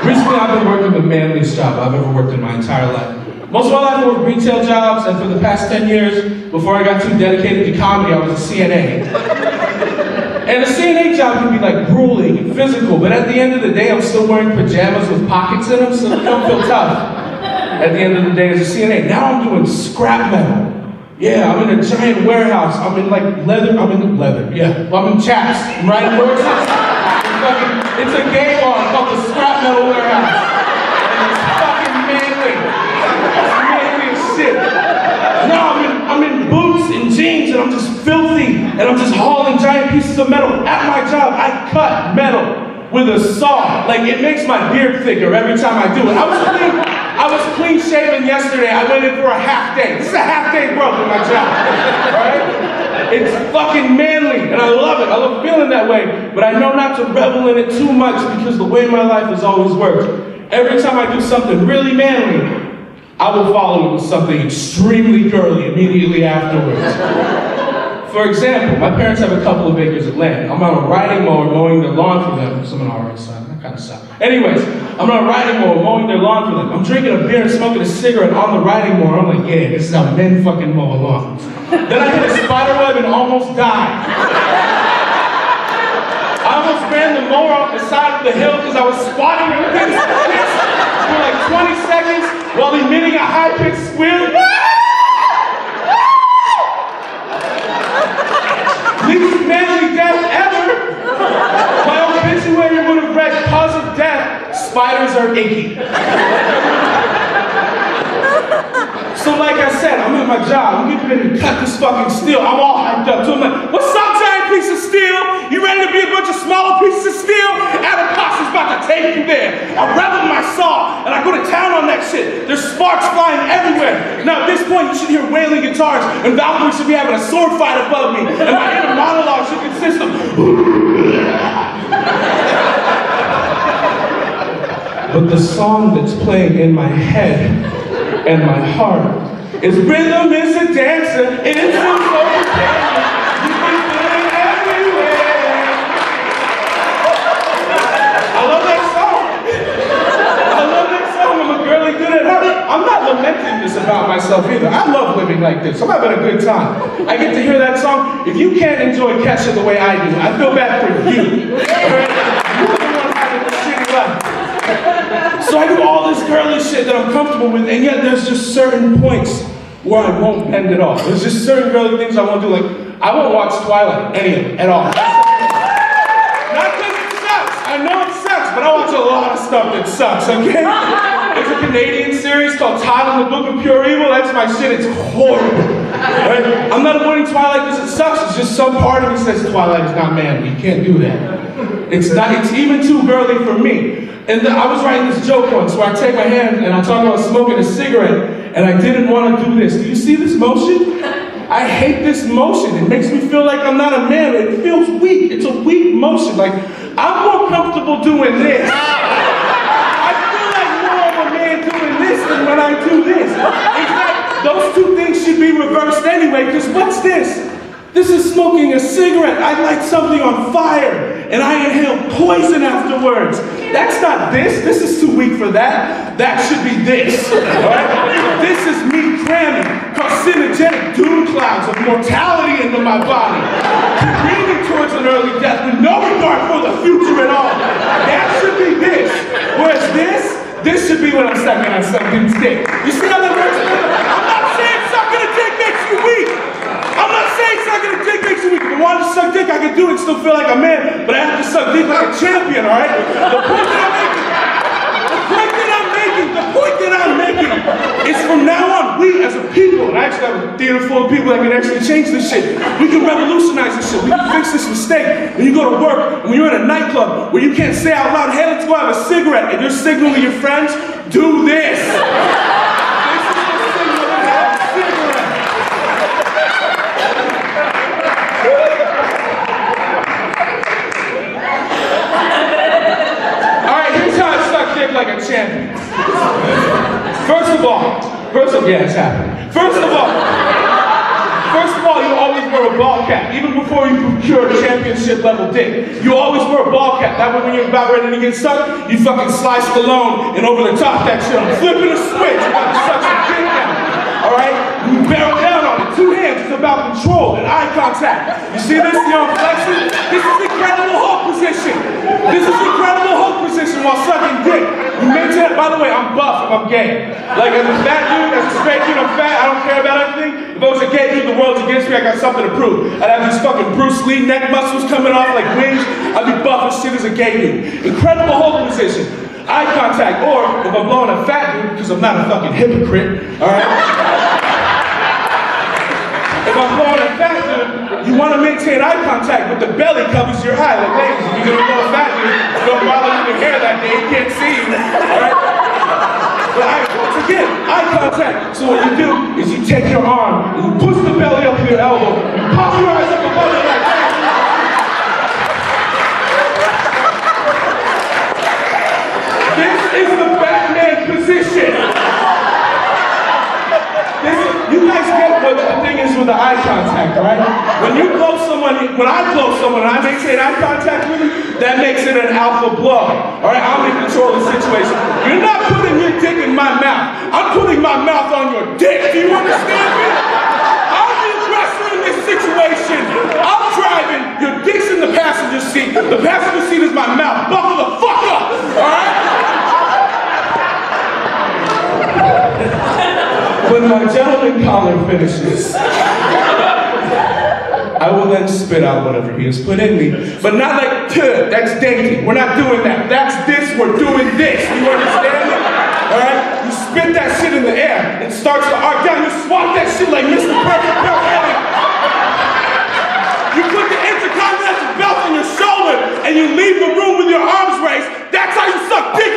Recently, I've been working the manliest job I've ever worked in my entire life. Most of my life I worked retail jobs, and for the past 10 years, before I got too dedicated to comedy, I was a CNA. And a CNA job can be like grueling and physical, but at the end of the day, I'm still wearing pajamas with pockets in them, so it don't feel tough. At the end of the day, as a CNA, now I'm doing scrap metal. Yeah, I'm in a giant warehouse. I'm in leather, yeah. Well, I'm in chaps. I'm riding horses. It's a gay bar called the Scrap Metal Warehouse. And it's fucking manly. It's manly as shit. No, I'm in boots and jeans and I'm just filthy and I'm just hauling giant pieces of metal. At my job, I cut metal with a saw. Like, it makes my beard thicker every time I do it. I was clean shaven yesterday. I went in for a half day. This is a half day growth in my job, right? It's fucking manly, and I love it. I love feeling that way, but I know not to revel in it too much because the way my life has always worked. Every time I do something really manly, I will follow it with something extremely girly immediately afterwards. For example, my parents have a couple of acres of land. I'm on a riding mower mowing their lawn for them. Someone already said that kind of sucks. Anyways, I'm on a riding mower mowing their lawn for them. I'm drinking a beer and smoking a cigarette on the riding mower. I'm like, yeah, this is how men fucking mow a lawn. Then I hit a spider web and almost died. I almost ran the mower off the side of the hill because I was squatting for like 20 seconds while emitting a high-pitched squeal. Least manly death ever. My obituary would have read, cause of death, spiders are icky. So like I said, I'm at my job, I'm getting ready to cut this fucking steel. I'm all hyped up. So I'm like, what's up, giant piece of steel? You ready to be a bunch of smaller pieces of steel? Pasi's about to take you there. I revel my saw, and I go to town on that shit. There's sparks flying everywhere. Now at this point, you should hear wailing guitars, and Valkyrie should be having a sword fight above me, and my inner monologue should consist of but the song that's playing in my head and my heart is rhythm is a dancer, it is so dangerous. You can feel it everywhere. I love that song. I'm a girly good at heart. I'm not lamenting this about myself either. I love living like this. I'm having a good time. I get to hear that song. If you can't enjoy Kesha the way I do, I feel bad for you. You're the one having a shitty life. So I do all this girly shit that I'm comfortable with, and yet there's just certain points where I won't bend at all. There's just certain girly things I won't do. Like, I won't watch Twilight, any of it, at all. Not because it sucks. I know it sucks, but I watch a lot of stuff that sucks, okay? There's a Canadian series called Todd and the Book of Pure Evil. That's my shit. It's horrible. Right? I'm not avoiding Twilight because it sucks. It's just some part of me says Twilight is not manly. You can't do that. It's even too girly for me. And I was writing this joke once where I take my hand and I talk about smoking a cigarette and I didn't want to do this. Do you see this motion? I hate this motion. It makes me feel like I'm not a man. It feels weak. It's a weak motion. Like, I'm more comfortable doing this. I feel like more of a man doing this than when I do this. In fact, those two things should be reversed anyway, because what's this? This is smoking a cigarette. I light something on fire and I inhale poison afterwards. That's not this. This is too weak for that. That should be this. Right? This is me cramming carcinogenic doom clouds of mortality into my body, careening towards an early death with no regard for the future at all. That should be this. Whereas this should be when I'm sucking on something's dick. You see how that works? I'm not saying sucking a dick makes you weak. I'm not saying sucking a dick makes you weak. If I wanted to suck dick, I could do it and still feel like a man, but I have to suck dick like a champion, all right? The point that I'm making is from now on, we as a people, and I actually have a theater full of people that can actually change this shit. We can revolutionize this shit. We can fix this mistake. When you go to work, when you're in a nightclub, where you can't say out loud, hey, let's go have a cigarette, and you're signaling your friends, do this. This is the signal to have a cigarette. Like a champion. First of all, yeah, it's happening. First of all, First of all, you always wear a ball cap. Even before you procure championship level dick, you always wear a ball cap. That way when you're about ready to get sucked, you fucking slice the loan and over the top that shit. I'm flipping a switch. I'm about to suck some dick now. Alright? You barrel down on it. 2 hands. It's about control and eye contact. You see this? You know, flexing? This is incredible Hulk position. This is incredible Hulk position while sucking dick. You maintain it. By the way, I'm buff if I'm gay. Like as a fat dude, as a straight dude, I'm fat. I don't care about anything. If I was a gay dude, the world's against me. I got something to prove. I'd have these fucking Bruce Lee neck muscles coming off like wings. I'd be buff as shit as a gay dude. Incredible Hulk position. Eye contact. Or if I'm blowing a fat dude, because I'm not a fucking hypocrite. Alright? If I'm blowing a fat dude, you want to maintain eye contact, but the belly covers your eye. Like, ladies, if you're going to blow a fat dude, don't bother with your hair that day. He can't see you. Alright? But once again, eye contact. So what you do is you take your arm and you push the belly up to your elbow. You pop your eyes up above it like that. This is the Batman position. You guys get what the thing is with the eye contact, right? When you blow someone, when I blow someone and I maintain eye contact with them, that makes it an alpha blow. All right, I'm in control of the situation. You're not putting your dick in my mouth. I'm putting my mouth on your dick. Do you understand me? I'm the aggressor in this situation. I'm driving. Your dick's in the passenger seat. The passenger seat is my mouth. Buckle the fuck up. All right? When my gentleman caller finishes, I will then spit out whatever he has put in me. But not like, that's dainty. We're not doing that. That's this, we're doing this. You understand me? Alright? You spit that shit in the air. It starts to arc down. You swat that shit like Mr. Perfect Bill Haley. You put the intercontinental belt on your shoulder and you leave the room with your arms raised. That's how you suck dick